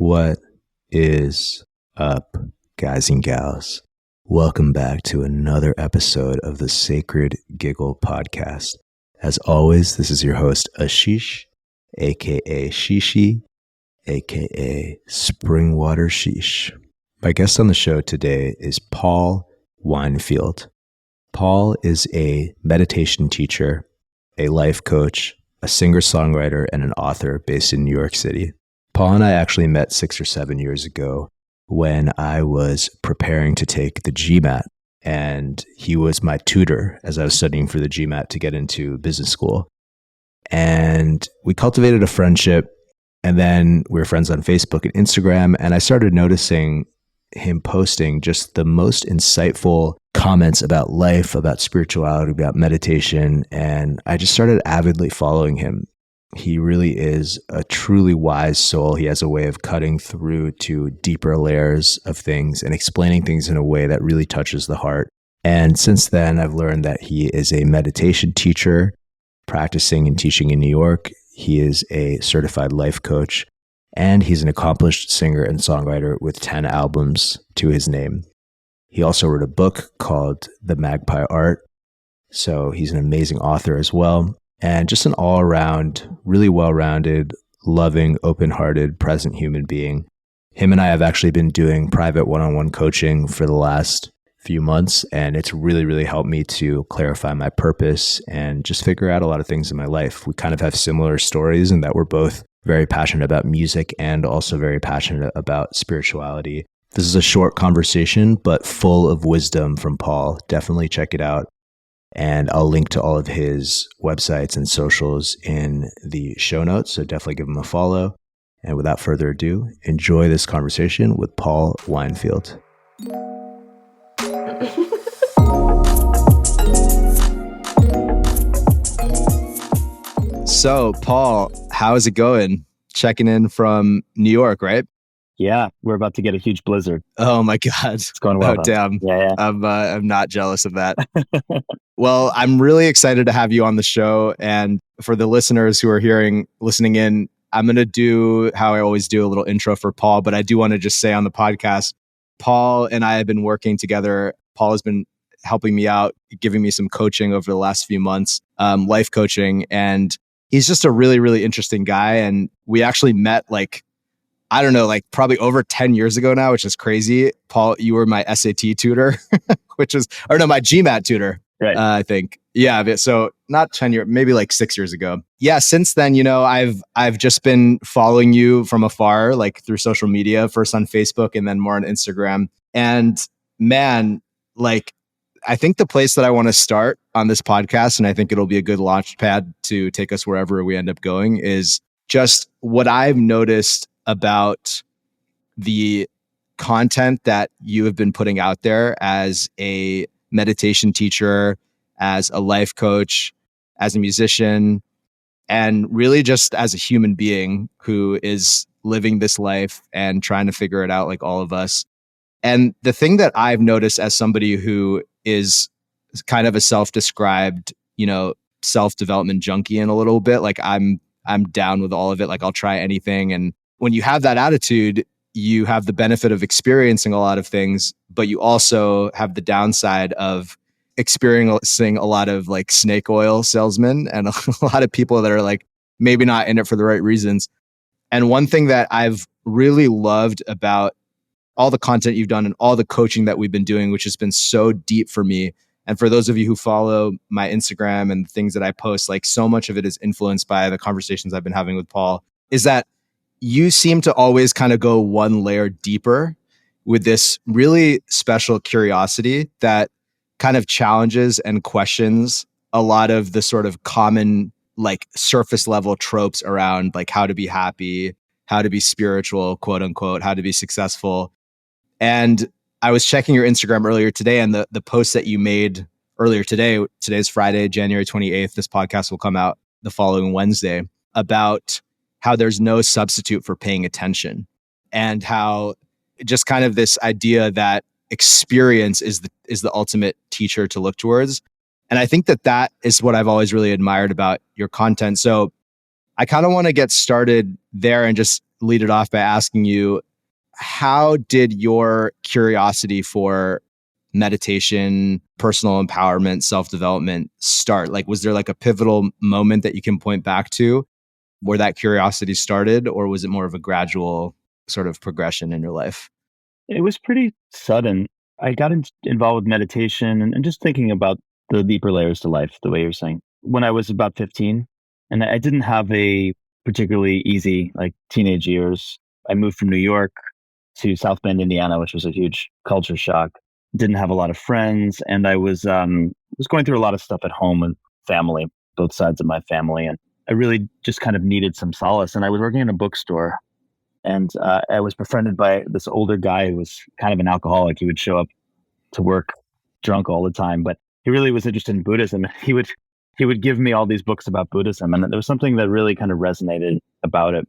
What is up, guys and gals? Welcome back to another episode of the Sacred Giggle podcast. As always, this is your host, Ashish, aka ShiShi, aka Springwater Sheesh. My guest on the show today is Paul Weinfield. Paul is a meditation teacher, a life coach, a singer-songwriter, and an author based in New York City. Paul and I actually met 6 or 7 years ago when I was preparing to take the GMAT, and he was my tutor as I was studying for the GMAT to get into business school. And we cultivated a friendship, and then we were friends on Facebook and Instagram, and I started noticing him posting just the most insightful comments about life, about spirituality, about meditation, and I just started avidly following him. He really is a truly wise soul. He has a way of cutting through to deeper layers of things and explaining things in a way that really touches the heart. And since then, I've learned that he is a meditation teacher practicing and teaching in New York. He is a certified life coach, and he's an accomplished singer and songwriter with 10 albums to his name. He also wrote a book called The Magpie Art. So he's an amazing author as well. And just an all-around, really well-rounded, loving, open-hearted, present human being. Him and I have actually been doing private one-on-one coaching for the last few months, and it's really, really helped me to clarify my purpose and just figure out a lot of things in my life. We kind of have similar stories in that we're both very passionate about music and also very passionate about spirituality. This is a short conversation, but full of wisdom from Paul. Definitely check it out. And I'll link to all of his websites and socials in the show notes. So definitely give him a follow. And without further ado, enjoy this conversation with Paul Weinfield. So, Paul, how is it going? Checking in from New York, right? Yeah, we're about to get a huge blizzard. Oh my God. It's going well. Oh, damn. Yeah. I'm not jealous of that. Well, I'm really excited to have you on the show. And for the listeners who are listening in, I'm going to do how I always do, a little intro for Paul. But I do want to just say on the podcast, Paul and I have been working together. Paul has been helping me out, giving me some coaching over the last few months, life coaching. And he's just a really, really interesting guy. And we actually met probably over 10 years ago now, which is crazy. Paul, you were my SAT tutor, my GMAT tutor, right. I think. Yeah. So not 10 years, maybe like 6 years ago. Yeah. Since then, I've just been following you from afar, like through social media, first on Facebook and then more on Instagram. And man, I think the place that I want to start on this podcast, and I think it'll be a good launch pad to take us wherever we end up going, is just what I've noticed about the content that you have been putting out there as a meditation teacher, as a life coach, as a musician, and really just as a human being who is living this life and trying to figure it out like all of us. And the thing that I've noticed as somebody who is kind of a self-described, self-development junkie in a little bit, like I'm down with all of it. Like I'll try anything. And when you have that attitude, you have the benefit of experiencing a lot of things, but you also have the downside of experiencing a lot of like snake oil salesmen and a lot of people that are like maybe not in it for the right reasons. And one thing that I've really loved about all the content you've done and all the coaching that we've been doing, which has been so deep for me. And for those of you who follow my Instagram and things that I post, like so much of it is influenced by the conversations I've been having with Paul, is that you seem to always kind of go one layer deeper with this really special curiosity that kind of challenges and questions a lot of the sort of common, like surface level tropes around like how to be happy, how to be spiritual, quote unquote, how to be successful. And I was checking your Instagram earlier today, and the post that you made earlier today, today's Friday, January 28th, this podcast will come out the following Wednesday, about how there's no substitute for paying attention, and how just kind of this idea that experience is the ultimate teacher to look towards. And I think that is what I've always really admired about your content. So I kind of want to get started there and just lead it off by asking you, how did your curiosity for meditation, personal empowerment, self-development start? Like, was there like a pivotal moment that you can point back to where that curiosity started, or was it more of a gradual sort of progression in your life? It was pretty sudden. I got involved with meditation and just thinking about the deeper layers to life, the way you're saying. When I was about 15, and I didn't have a particularly easy like teenage years. I moved from New York to South Bend, Indiana, which was a huge culture shock. Didn't have a lot of friends, and I was going through a lot of stuff at home and family, both sides of my family, and I really just kind of needed some solace. And I was working in a bookstore, and I was befriended by this older guy who was kind of an alcoholic. He would show up to work drunk all the time, but he really was interested in Buddhism. He would give me all these books about Buddhism, and there was something that really kind of resonated about it.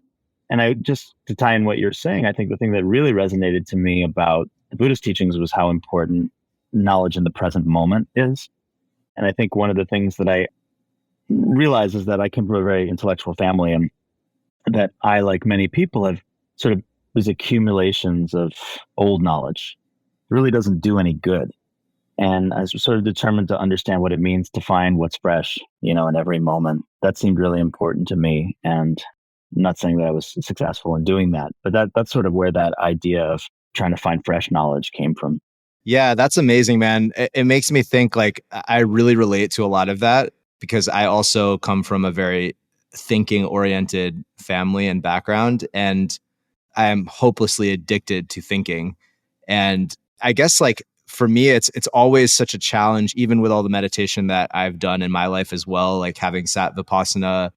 And I just to tie in what you're saying, I think the thing that really resonated to me about the Buddhist teachings was how important knowledge in the present moment is. And I think one of the things that I realize is that I came from a very intellectual family, and that I, like many people, have sort of these accumulations of old knowledge. It really doesn't do any good. And I was sort of determined to understand what it means to find what's fresh, in every moment. That seemed really important to me. And I'm not saying that I was successful in doing that, but that's sort of where that idea of trying to find fresh knowledge came from. Yeah, that's amazing, man. It makes me think like I really relate to a lot of that because I also come from a very thinking oriented family and background. And I am hopelessly addicted to thinking. And I guess like for me, it's always such a challenge, even with all the meditation that I've done in my life as well, like having sat Vipassana,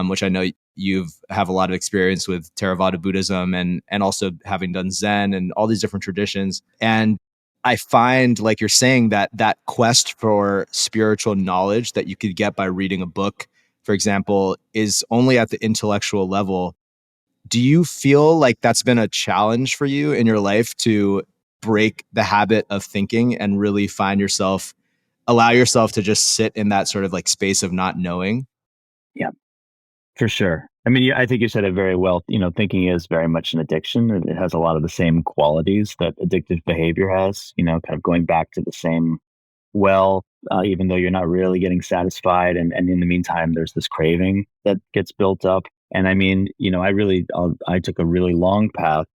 which I know you've have a lot of experience with Theravada Buddhism and also having done Zen and all these different traditions. And I find, like you're saying, that quest for spiritual knowledge that you could get by reading a book, for example, is only at the intellectual level. Do you feel like that's been a challenge for you in your life to break the habit of thinking and really allow yourself to just sit in that sort of like space of not knowing? Yeah, for sure. I mean, I think you said it very well. Thinking is very much an addiction. It has a lot of the same qualities that addictive behavior has, kind of going back to the same well, even though you're not really getting satisfied. And in the meantime, there's this craving that gets built up. And I mean, I took a really long path.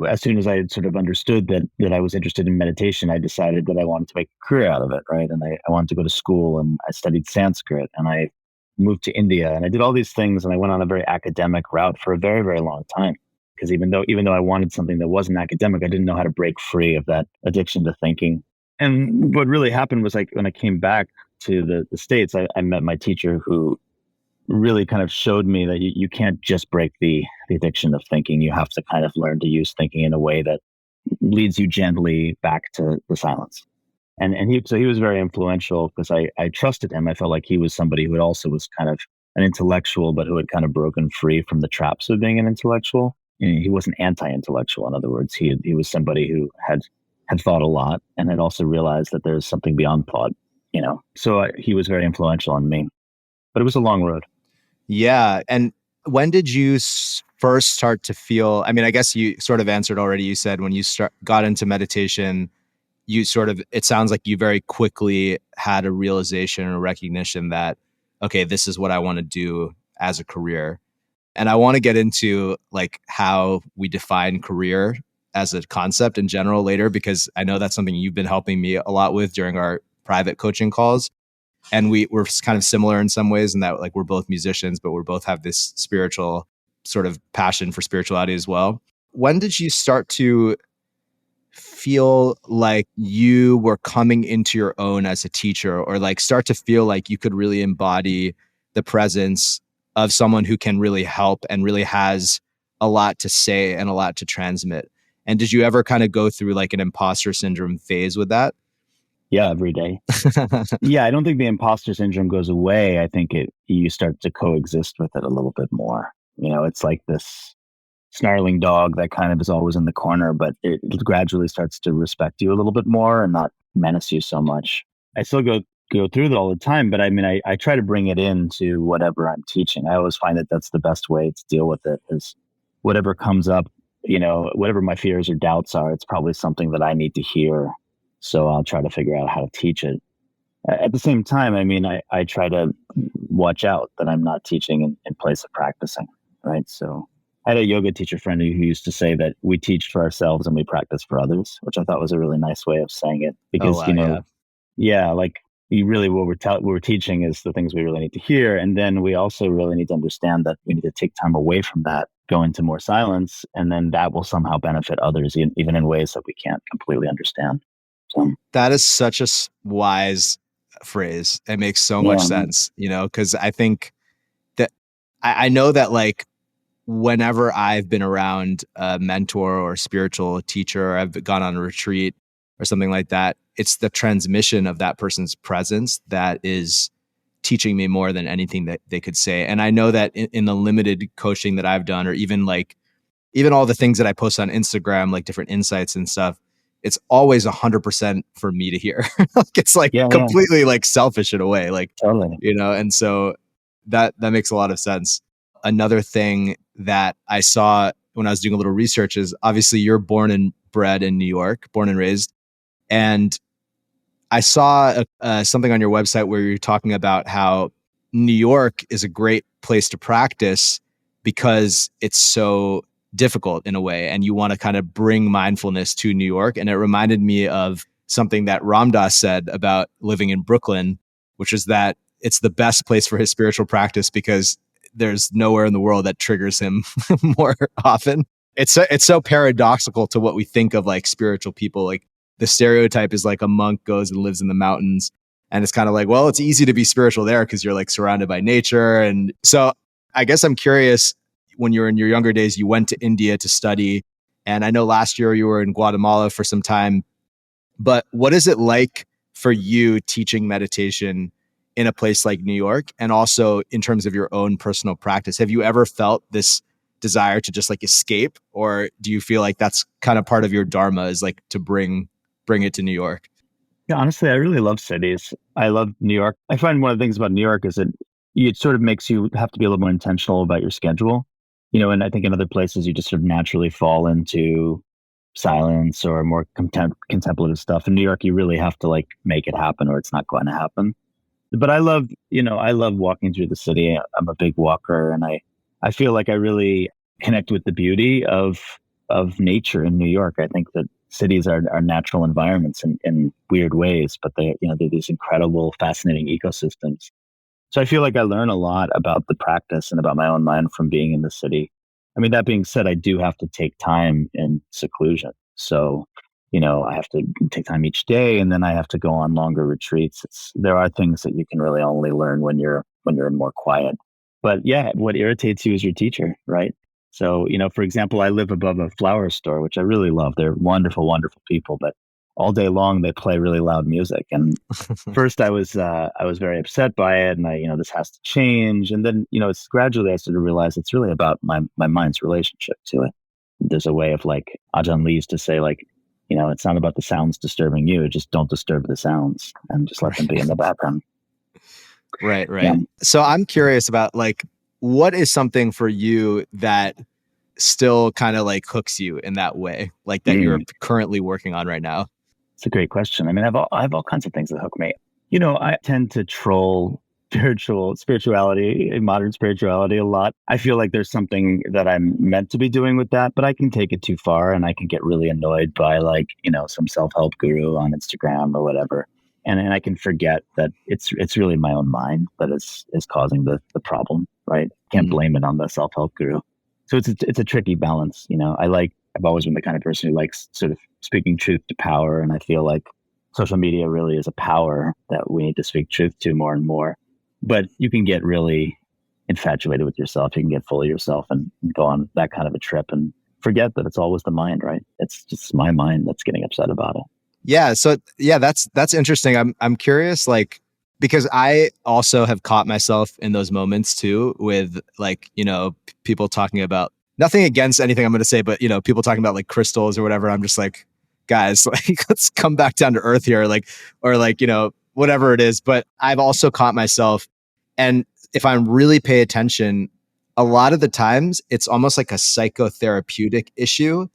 As soon as I had sort of understood that I was interested in meditation, I decided that I wanted to make a career out of it, right? And I wanted to go to school, and I studied Sanskrit, and I moved to India, and I did all these things, and I went on a very academic route for a very, very long time. Because even though I wanted something that wasn't academic, I didn't know how to break free of that addiction to thinking. And what really happened was, like, when I came back to the States, I met my teacher, who really kind of showed me that you can't just break the addiction of thinking. You have to kind of learn to use thinking in a way that leads you gently back to the silence. And he was very influential because I trusted him. I felt like he was somebody who also was kind of an intellectual, but who had kind of broken free from the traps of being an intellectual. He wasn't anti-intellectual. In other words, he was somebody who had thought a lot and had also realized that there's something beyond thought. So he was very influential on me. But it was a long road. Yeah. And when did you first start to feel? I mean, I guess you sort of answered already. You said when you got into meditation, it sounds like you very quickly had a realization or recognition that, okay, this is what I want to do as a career. And I want to get into like how we define career as a concept in general later, because I know that's something you've been helping me a lot with during our private coaching calls. And we're kind of similar in some ways in that like we're both musicians, but we both have this spiritual sort of passion for spirituality as well. When did you start to feel like you were coming into your own as a teacher, or like start to feel like you could really embody the presence of someone who can really help and really has a lot to say and a lot to transmit? And did you ever kind of go through like an imposter syndrome phase with that? Yeah, every day. Yeah, I don't think the imposter syndrome goes away. I think you start to coexist with it a little bit more. It's like this snarling dog that kind of is always in the corner, but it gradually starts to respect you a little bit more and not menace you so much. I still go through it all the time, but I mean, I try to bring it into whatever I'm teaching. I always find that that's the best way to deal with it, is whatever comes up, whatever my fears or doubts are, it's probably something that I need to hear. So I'll try to figure out how to teach it. At the same time, I mean, I try to watch out that I'm not teaching in place of practicing, right? So I had a yoga teacher friend who used to say that we teach for ourselves and we practice for others, which I thought was a really nice way of saying it. Oh, Because, wow. Yeah. yeah, like you really, what we're teaching is the things we really need to hear. And then we also really need to understand that we need to take time away from that, go into more silence, and then that will somehow benefit others, even in ways that we can't completely understand. So, That is such a wise phrase. It makes so much yeah. sense, because I think that I know that like whenever I've been around a mentor or spiritual teacher, or I've gone on a retreat or something like that, it's the transmission of that person's presence that is teaching me more than anything that they could say. And I know that in the limited coaching that I've done, or even all the things that I post on Instagram, like different insights and stuff, it's always 100% for me to hear. Like it's like Yeah, yeah, completely like selfish in a way, like, totally. and so that makes a lot of sense. Another thing that I saw when I was doing a little research is obviously you're born and bred in New York, born and raised. And I saw something on your website where you're talking about how New York is a great place to practice because it's so difficult in a way, and you want to kind of bring mindfulness to New York. And it reminded me of something that Ram Dass said about living in Brooklyn, which is that it's the best place for his spiritual practice because there's nowhere in the world that triggers him more often. It's so paradoxical to what we think of like spiritual people. Like the stereotype is like a monk goes and lives in the mountains. And it's kind of like, well, it's easy to be spiritual there because you're like surrounded by nature. And so I guess I'm curious, when you were in your younger days, you went to India to study. And I know last year you were in Guatemala for some time. But what is it like for you teaching meditation in a place like New York? And also in terms of your own personal practice, have you ever felt this desire to just like escape? Or do you feel like that's kind of part of your dharma, is like to bring it to New York? Yeah, honestly, I really love cities. I love New York. I find one of the things about New York is that it sort of makes you have to be a little more intentional about your schedule. And I think in other places you just sort of naturally fall into silence or more contemplative stuff. In New York, you really have to like make it happen or it's not going to happen. But I love walking through the city. I'm a big walker, and I feel like I really connect with the beauty of nature in New York. I think that cities are natural environments in weird ways, but they're these incredible, fascinating ecosystems. So I feel like I learn a lot about the practice and about my own mind from being in the city. I mean, that being said, I do have to take time in seclusion. So, I have to take time each day, and then I have to go on longer retreats. There are things that you can really only learn when you're in more quiet. But yeah, what irritates you is your teacher, right? So, for example, I live above a flower store, which I really love. They're wonderful, wonderful people, but all day long they play really loud music. And first I was very upset by it, and this has to change. And then it's gradually I started to realize it's really about my mind's relationship to it. There's a way of like Ajahn Lee used to say, like, it's not about the sounds disturbing you, just don't disturb the sounds and just let them be in the background. Right, Yeah. right. So I'm curious about like, what is something for you that still kind of like hooks you in that way, like that you're currently working on right now? It's a great question. I mean, I have all kinds of things that hook me. I tend to troll spirituality, modern spirituality a lot. I feel like there's something that I'm meant to be doing with that, but I can take it too far and I can get really annoyed by like, some self-help guru on Instagram or whatever. And I can forget that it's really my own mind that is causing the problem, right? Can't blame it on the self-help guru. So it's a tricky balance. I've always been the kind of person who likes sort of speaking truth to power. And I feel like social media really is a power that we need to speak truth to more and more. But you can get really infatuated with yourself. You can get full of yourself and go on that kind of a trip and forget that it's always the mind, right? It's just my mind that's getting upset about it. Yeah. So yeah, that's interesting. I'm curious, like, because I also have caught myself in those moments too, with like, people talking about, nothing against anything I'm going to say, but people talking about like crystals or whatever. I'm just like, guys, like, let's come back down to earth here, like, or like, whatever it is. But I've also caught myself, and if I'm really pay attention, a lot of the times it's almost like a psychotherapeutic issue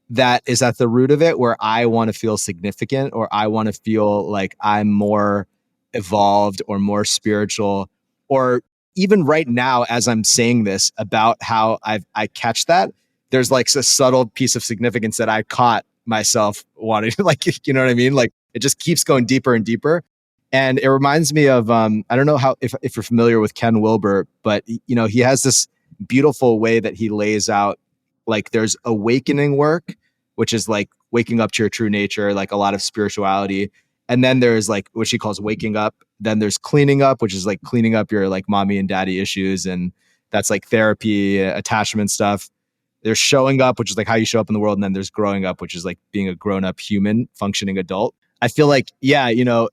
that is at the root of it, where I want to feel significant, or I want to feel like I'm more evolved or more spiritual, or even right now, as I'm saying this about how I catch that, there's like a subtle piece of significance that I caught myself wanting to, like, you know what I mean? Like it just keeps going deeper and deeper. And it reminds me of, I don't know how, if you're familiar with Ken Wilber, but you know, he has this beautiful way that he lays out, like there's awakening work, which is like waking up to your true nature, like a lot of spirituality. And then there's like what she calls waking up. Then there's cleaning up, which is like cleaning up your like mommy and daddy issues. And that's like therapy, attachment stuff. There's showing up, which is like how you show up in the world. And then there's growing up, which is like being a grown up human, functioning adult. I feel like, yeah, you know,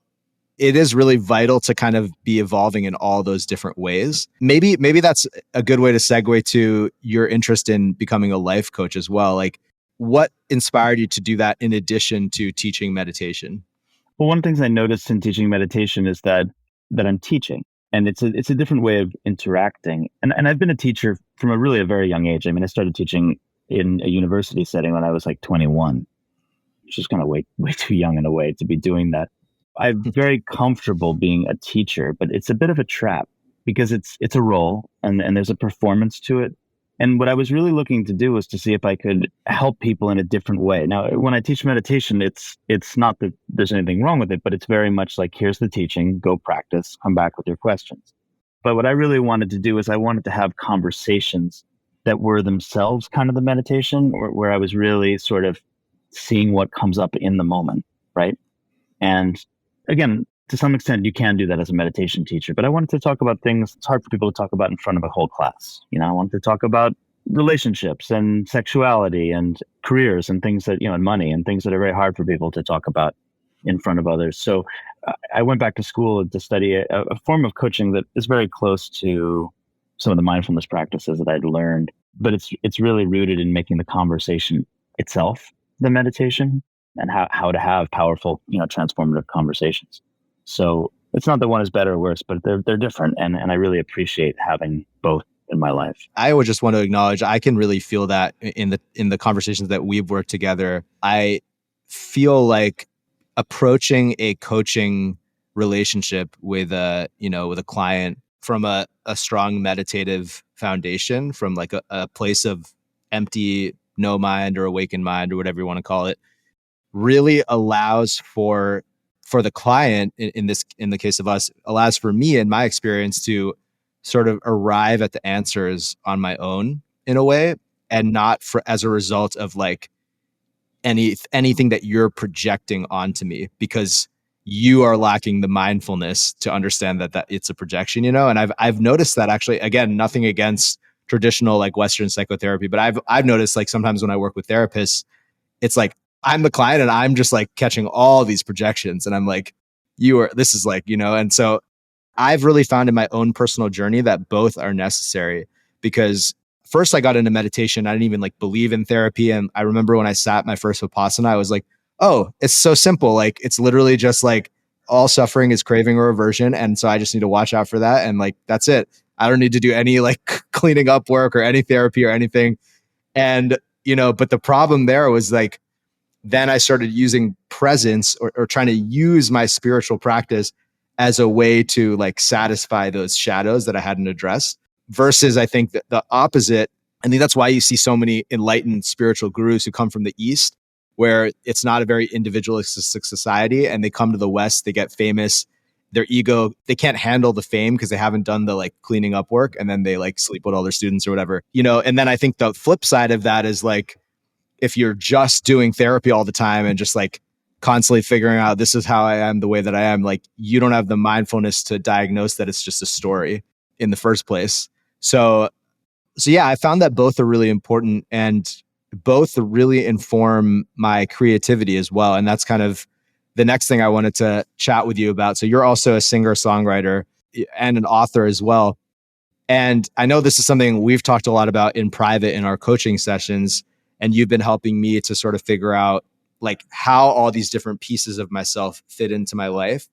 it is really vital to kind of be evolving in all those different ways. Maybe that's a good way to segue to your interest in becoming a life coach as well. Like, what inspired you to do that in addition to teaching meditation? Well, one of the things I noticed in teaching meditation is that I'm teaching, and it's a different way of interacting. And I've been a teacher from a very young age. I mean, I started teaching in a university setting when I was like 21, which is kind of way too young in a way to be doing that. I'm very comfortable being a teacher, but it's a bit of a trap because it's a role, and there's a performance to it. And what I was really looking to do was to see if I could help people in a different way. Now, when I teach meditation, it's not that there's anything wrong with it, but it's very much like, here's the teaching, go practice, come back with your questions. But what I really wanted to do is I wanted to have conversations that were themselves kind of the meditation, where I was really sort of seeing what comes up in the moment, right? And again, to some extent, you can do that as a meditation teacher, but I wanted to talk about things it's hard for people to talk about in front of a whole class. You know, I wanted to talk about relationships and sexuality and careers and things that, you know, and money and things that are very hard for people to talk about in front of others. So I went back to school to study a form of coaching that is very close to some of the mindfulness practices that I'd learned, but it's really rooted in making the conversation itself the meditation, and how to have powerful, you know, transformative conversations. So it's not that one is better or worse, but they're different. And I really appreciate having both in my life. I would just want to acknowledge, I can really feel that in the conversations that we've worked together. I feel like approaching a coaching relationship with a client from a strong meditative foundation, from like a place of empty no mind or awakened mind or whatever you want to call it, really allows for the client, in the case of us, allows for me, in my experience, to sort of arrive at the answers on my own in a way, and not for as a result of like anything that you're projecting onto me, because you are lacking the mindfulness to understand that it's a projection, you know. And I've noticed that, actually, again, nothing against traditional like Western psychotherapy, but I've noticed, like, sometimes when I work with therapists, it's like I'm the client and I'm just like catching all these projections, and I'm like, this is like, you know. And so I've really found in my own personal journey that both are necessary, because first I got into meditation. I didn't even like believe in therapy. And I remember when I sat my first Vipassana, I was like, oh, it's so simple. Like, it's literally just like all suffering is craving or aversion. And so I just need to watch out for that. And like, that's it. I don't need to do any like cleaning up work or any therapy or anything. And, you know, but the problem there was like, then I started using presence, or trying to use my spiritual practice as a way to like satisfy those shadows that I hadn't addressed. Versus, I think that the opposite, I think that's why you see so many enlightened spiritual gurus who come from the East, where it's not a very individualistic society, and they come to the West, they get famous, their ego, they can't handle the fame because they haven't done the like cleaning up work, and then they like sleep with all their students or whatever, you know. And then I think the flip side of that is like, if you're just doing therapy all the time and just like constantly figuring out this is how I am the way that I am, like, you don't have the mindfulness to diagnose that it's just a story in the first place. So yeah, I found that both are really important, and both really inform my creativity as well. And that's kind of the next thing I wanted to chat with you about. So you're also a singer, songwriter, and an author as well. And I know this is something we've talked a lot about in private in our coaching sessions. And you've been helping me to sort of figure out like how all these different pieces of myself fit into my life.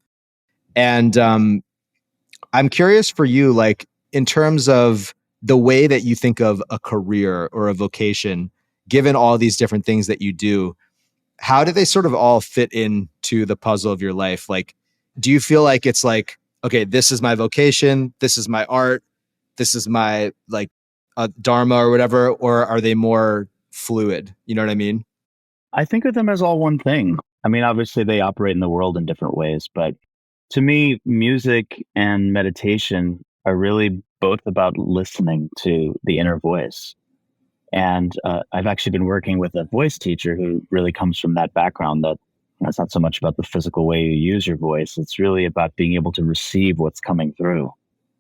And I'm curious for you, like, in terms of the way that you think of a career or a vocation, given all these different things that you do, how do they sort of all fit into the puzzle of your life? Like, do you feel like it's like, okay, this is my vocation, this is my art, this is my like dharma or whatever, or are they more fluid? You know what I mean? I think of them as all one thing. I mean, obviously they operate in the world in different ways, but to me, music and meditation are really both about listening to the inner voice. And I've actually been working with a voice teacher who really comes from that background that it's not so much about the physical way you use your voice. It's really about being able to receive what's coming through,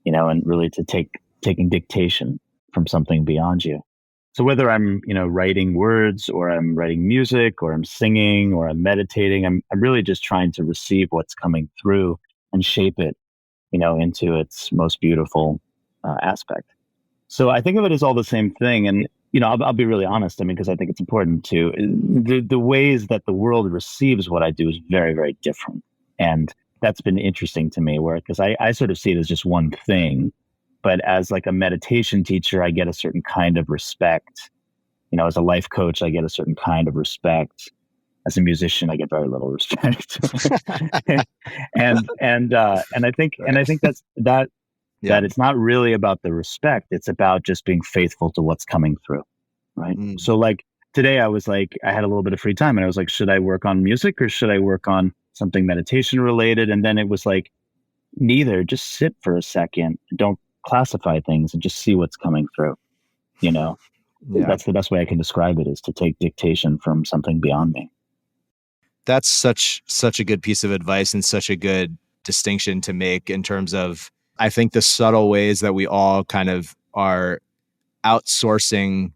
and really to taking dictation from something beyond you. So whether I'm, writing words or I'm writing music or I'm singing or I'm meditating, I'm really just trying to receive what's coming through and shape it, into its most beautiful aspect. So I think of it as all the same thing. And, I'll be really honest. I mean, because I think it's important to the ways that the world receives what I do is very, very different. And that's been interesting to me because I sort of see it as just one thing. But as like a meditation teacher, I get a certain kind of respect. As a life coach, I get a certain kind of respect. As a musician, I get very little respect. and I think that it's not really about the respect. It's about just being faithful to what's coming through. Right. So like today I was like, I had a little bit of free time and I was like, should I work on music or should I work on something meditation related? And then it was like, neither. Just sit for a second. Don't classify things and just see what's coming through. That's the best way I can describe it, is to take dictation from something beyond me. That's such a good piece of advice and such a good distinction to make in terms of, I think, the subtle ways that we all kind of are outsourcing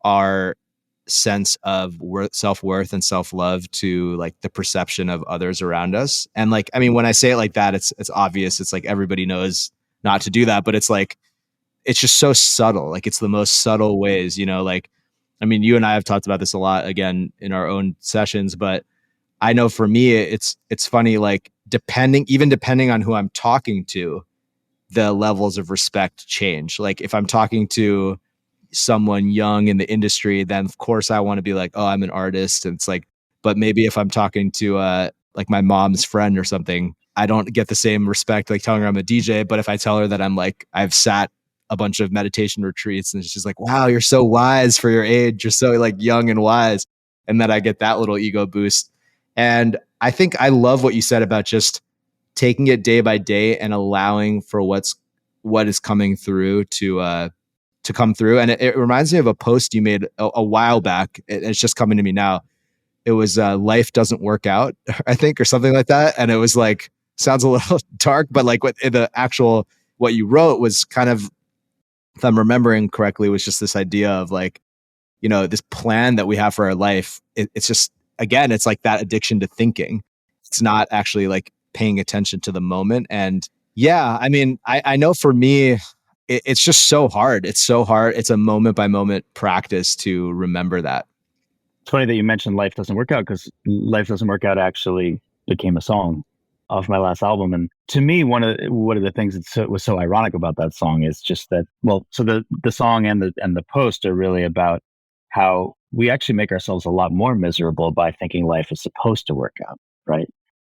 our sense of self-worth and self-love to like the perception of others around us. And like, I mean, when I say it like that, it's obvious. It's like everybody knows not to do that, but it's like, it's just so subtle. Like it's the most subtle ways, like, I mean, you and I have talked about this a lot again in our own sessions, but I know for me, it's funny, like depending on who I'm talking to, the levels of respect change. Like if I'm talking to someone young in the industry, then of course I want to be like, oh, I'm an artist. And it's like, but maybe if I'm talking to like my mom's friend or something, I don't get the same respect, like telling her I'm a DJ. But if I tell her that I'm like, I've sat a bunch of meditation retreats and she's like, wow, you're so wise for your age. You're so like young and wise. And then I get that little ego boost. And I think I love what you said about just taking it day by day and allowing for what is coming through to come through. And it reminds me of a post you made a while back. It's just coming to me now. It was life doesn't work out, I think, or something like that. And it was like, sounds a little dark, but like what you wrote was kind of, if I'm remembering correctly, was just this idea of like, this plan that we have for our life. It's just, again, it's like that addiction to thinking. It's not actually like paying attention to the moment. And yeah, I mean, I know for me, it's just so hard. It's so hard. It's a moment by moment practice to remember that. It's funny that you mentioned Life Doesn't Work Out, because Life Doesn't Work Out actually became a song off my last album. And to me, one of the things that was so ironic about that song is just that, well, so the song and the post are really about how we actually make ourselves a lot more miserable by thinking life is supposed to work out, right?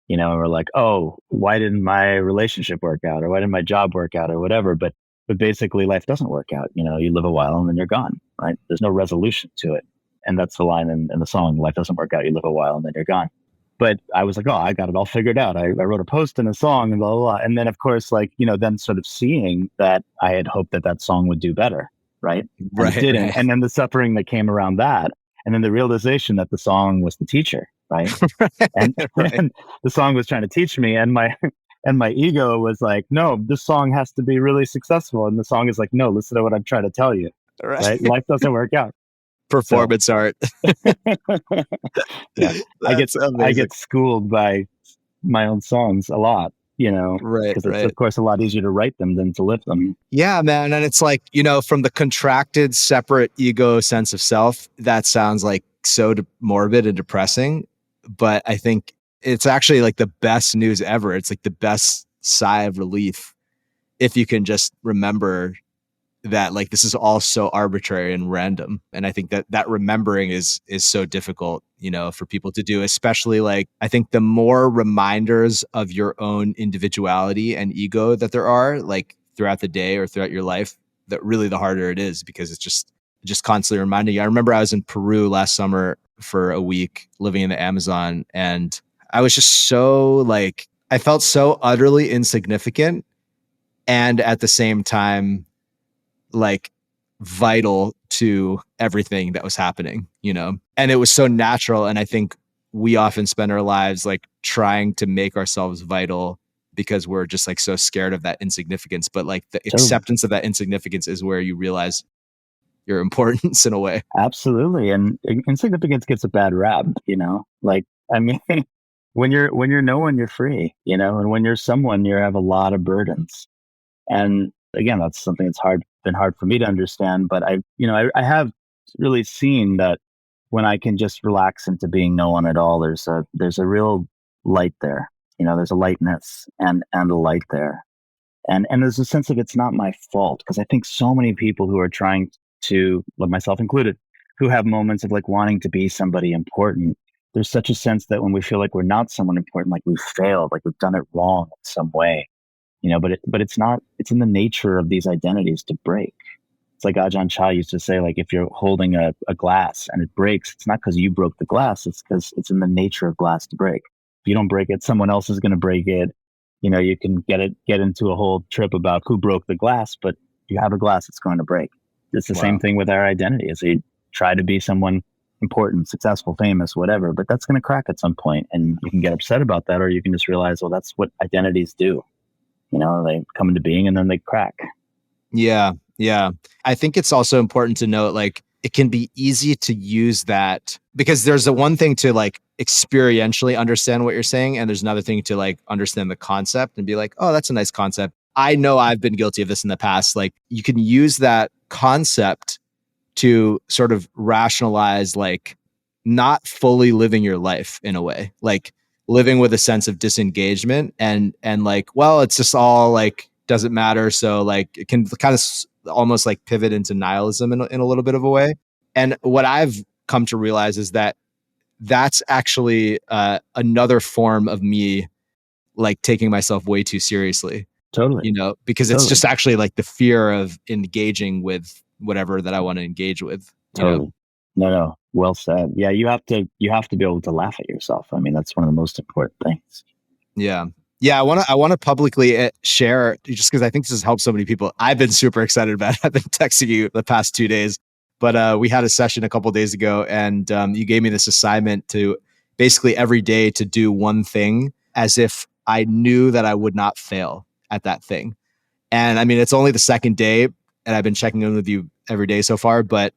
And we're like, oh, why didn't my relationship work out, or why didn't my job work out, or whatever? But basically life doesn't work out. You live a while and then you're gone, right? There's no resolution to it. And that's the line in the song, life doesn't work out, you live a while and then you're gone. But I was like, oh, I got it all figured out. I wrote a post and a song and blah, blah, blah. And then of course, like, then sort of seeing that I had hoped that song would do better, right? And it didn't. Right. And then the suffering that came around that. And then the realization that the song was the teacher, right? and the song was trying to teach me, and my ego was like, no, this song has to be really successful. And the song is like, no, listen to what I'm trying to tell you. Right? Life doesn't work out. Performance art. Yeah. I get schooled by my own songs a lot, right? Because it's of course a lot easier to write them than to live them. Yeah, man. And it's like, from the contracted, separate ego sense of self, that sounds like so morbid and depressing. But I think it's actually like the best news ever. It's like the best sigh of relief if you can just remember that like this is all so arbitrary and random. And I think that remembering is so difficult, for people to do, especially like I think the more reminders of your own individuality and ego that there are like throughout the day or throughout your life, that really the harder it is, because it's just constantly reminding you. I remember I was in Peru last summer for a week living in the Amazon, and I was just so like, I felt so utterly insignificant and at the same time like vital to everything that was happening, and it was so natural. And I think we often spend our lives like trying to make ourselves vital because we're just like so scared of that insignificance. But like the acceptance of that insignificance is where you realize your importance in a way. Absolutely. And insignificance gets a bad rap, like, I mean, when you're no one, you're free, and when you're someone, you have a lot of burdens. And again, that's something that's been hard for me to understand. But I have really seen that when I can just relax into being no one at all, there's a real light there. There's a lightness and a light there. And there's a sense of it's not my fault, because I think so many people who are trying to, myself included, who have moments of like wanting to be somebody important. There's such a sense that when we feel like we're not someone important, like we've failed, like we've done it wrong in some way, but it's not, it's in the nature of these identities to break. It's like Ajahn Chah used to say, like, if you're holding a glass and it breaks, it's not because you broke the glass, it's because it's in the nature of glass to break. If you don't break it, someone else is going to break it. You can get into a whole trip about who broke the glass, but you have a glass, it's going to break. It's the same thing with our identity. As you try to be someone important, successful, famous, whatever, but that's going to crack at some point, and you can get upset about that, or you can just realize, well, that's what identities do. They come into being and then they crack. Yeah. Yeah. I think it's also important to note, like, it can be easy to use that, because there's a one thing to like experientially understand what you're saying, and there's another thing to like understand the concept and be like, oh, that's a nice concept. I know I've been guilty of this in the past. Like, you can use that concept to sort of rationalize like not fully living your life in a way, like living with a sense of disengagement and like, well, it's just all like doesn't matter. So like it can kind of almost like pivot into nihilism in a little bit of a way. And what I've come to realize is that that's actually another form of me like taking myself way too seriously. Totally. Because it's just actually like the fear of engaging with whatever that I want to engage with. Totally. No. Well said. Yeah. You have to be able to laugh at yourself. I mean, that's one of the most important things. Yeah. Yeah. I want to publicly share, just because I think this has helped so many people. I've been super excited about it. I've been texting you the past 2 days, but we had a session a couple of days ago, and you gave me this assignment to basically every day to do one thing as if I knew that I would not fail at that thing. And I mean, it's only the second day, and I've been checking in with you every day so far, but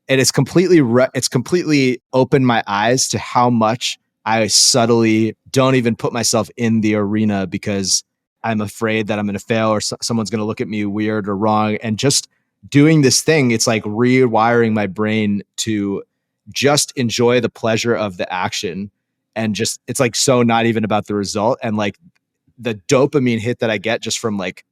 it is it's completely opened my eyes to how much I subtly don't even put myself in the arena because I'm afraid that I'm going to fail, or someone's going to look at me weird or wrong. And just doing this thing, it's like rewiring my brain to just enjoy the pleasure of the action. And just, it's like, so not even about the result. And like the dopamine hit that I get just from like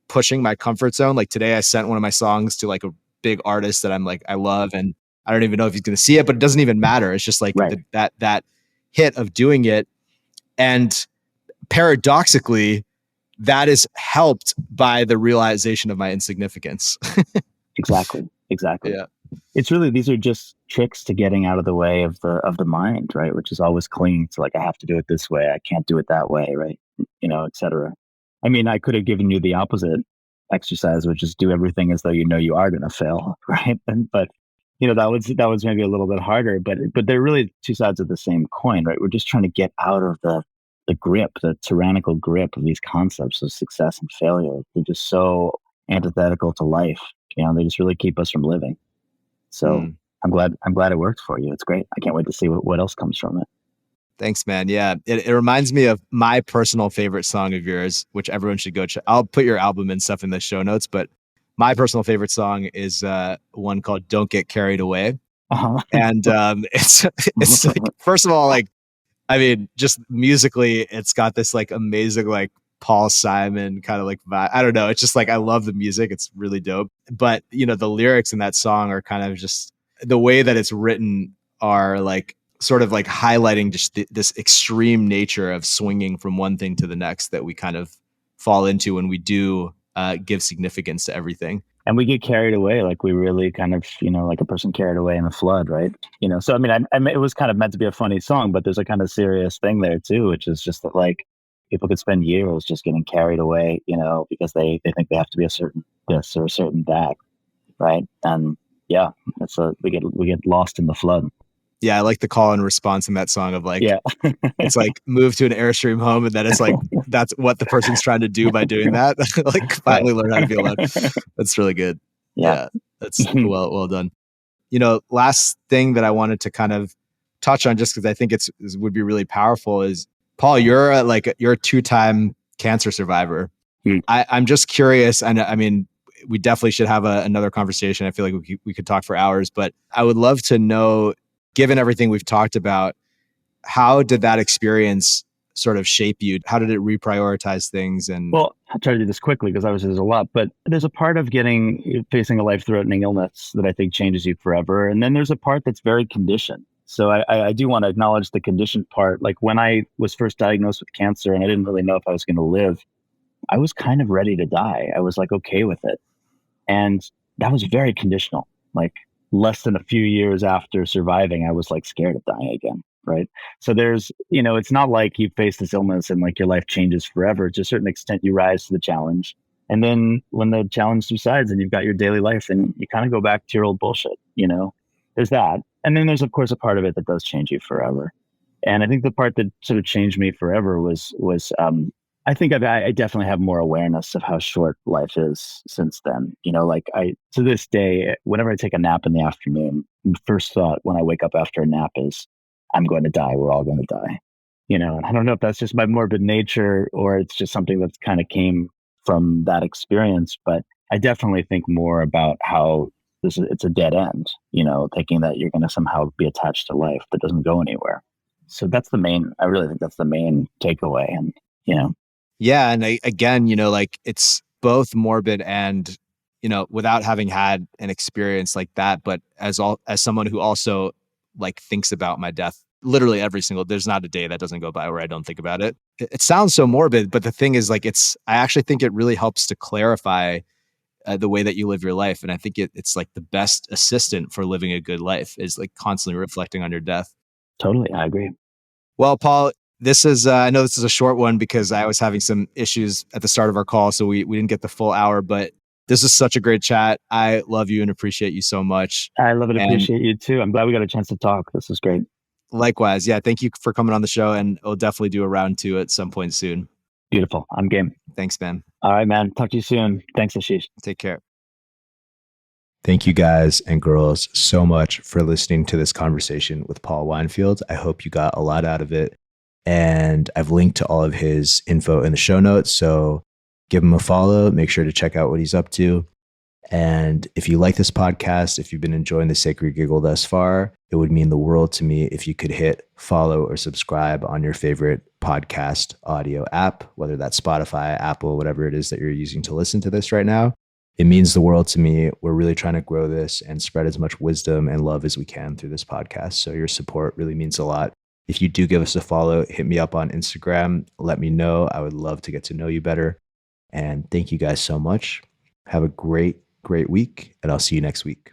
pushing my comfort zone. Like today I sent one of my songs to like a big artist that I'm like, I love, and I don't even know if he's going to see it, but it doesn't even matter. It's just like that hit of doing it. And paradoxically, that is helped by the realization of my insignificance. Exactly. Yeah. It's really, these are just tricks to getting out of the way of the mind, right? Which is always clinging to like, I have to do it this way, I can't do it that way, right? Et cetera. I mean, I could have given you the opposite exercise, which is do everything as though you are going to fail, right? But that was maybe a little bit harder. But they're really two sides of the same coin, right? We're just trying to get out of the grip, the tyrannical grip of these concepts of success and failure. They're just so antithetical to life. They just really keep us from living. So I'm glad it worked for you. It's great. I can't wait to see what else comes from it. Thanks, man. Yeah. It reminds me of my personal favorite song of yours, which everyone should go check. I'll put your album and stuff in the show notes, but my personal favorite song is one called Don't Get Carried Away. Uh-huh. And it's like, first of all, like, I mean, just musically, it's got this like amazing, like Paul Simon kind of like vibe. I don't know. It's just like I love the music. It's really dope. But the lyrics in that song are kind of just the way that it's written are like sort of like highlighting just this extreme nature of swinging from one thing to the next that we kind of fall into when we do give significance to everything. And we get carried away, like we really kind of, like a person carried away in a flood, right? So I mean, it was kind of meant to be a funny song, but there's a kind of serious thing there too, which is just that like people could spend years just getting carried away, because they think they have to be a certain this or a certain that, right? And yeah, we get lost in the flood. Yeah, I like the call and response in that song of like, yeah. It's like move to an Airstream home, and then it's like that's what the person's trying to do by doing that. Like finally learn how to be alone. That's really good. Yeah, that's well done. Last thing that I wanted to kind of touch on, just because I think it would be really powerful, is Paul. You're a 2-time cancer survivor. I'm just curious, and I mean, we definitely should have another conversation. I feel like we could talk for hours, but I would love to know, given everything we've talked about, how did that experience sort of shape you? How did it reprioritize things? And well, I'll try to do this quickly because obviously there's a lot, but there's a part of facing a life-threatening illness that I think changes you forever. And then there's a part that's very conditioned. So I do want to acknowledge the conditioned part. Like when I was first diagnosed with cancer and I didn't really know if I was going to live, I was kind of ready to die. I was like, okay with it. And that was very conditional. Like less than a few years after surviving, I was like scared of dying again. Right. So there's, it's not like you face this illness and like your life changes forever. To a certain extent, you rise to the challenge. And then when the challenge subsides and you've got your daily life, then you kind of go back to your old bullshit, there's that. And then there's, of course, a part of it that does change you forever. And I think the part that sort of changed me forever was I think I definitely have more awareness of how short life is since then. To this day, whenever I take a nap in the afternoon, the first thought when I wake up after a nap is, I'm going to die. We're all going to die. And I don't know if that's just my morbid nature or it's just something that kind of came from that experience, but I definitely think more about how it's a dead end, thinking that you're going to somehow be attached to life that doesn't go anywhere. So I really think that's the main takeaway. And, Yeah. And again, like it's both morbid and, without having had an experience like that, but as someone who also like thinks about my death literally there's not a day that doesn't go by where I don't think about it. It sounds so morbid, but the thing is like, I actually think it really helps to clarify the way that you live your life. And I think it's like the best assistant for living a good life is like constantly reflecting on your death. Totally. I agree. Well, Paul, this is, I know this is a short one because I was having some issues at the start of our call. So we didn't get the full hour, but this is such a great chat. I love you and appreciate you so much. I love and appreciate you too. I'm glad we got a chance to talk. This is great. Likewise. Yeah. Thank you for coming on the show, and we'll definitely do a round 2 at some point soon. Beautiful. I'm game. Thanks, man. All right, man. Talk to you soon. Thanks, Ashish. Take care. Thank you guys and girls so much for listening to this conversation with Paul Weinfield. I hope you got a lot out of it. And I've linked to all of his info in the show notes. So give him a follow. Make sure to check out what he's up to. And if you like this podcast, if you've been enjoying the Sacred Giggle thus far, it would mean the world to me if you could hit follow or subscribe on your favorite podcast audio app, whether that's Spotify, Apple, whatever it is that you're using to listen to this right now. It means the world to me. We're really trying to grow this and spread as much wisdom and love as we can through this podcast. So your support really means a lot. If you do give us a follow, hit me up on Instagram. Let me know. I would love to get to know you better. And thank you guys so much. Have a great week, and I'll see you next week.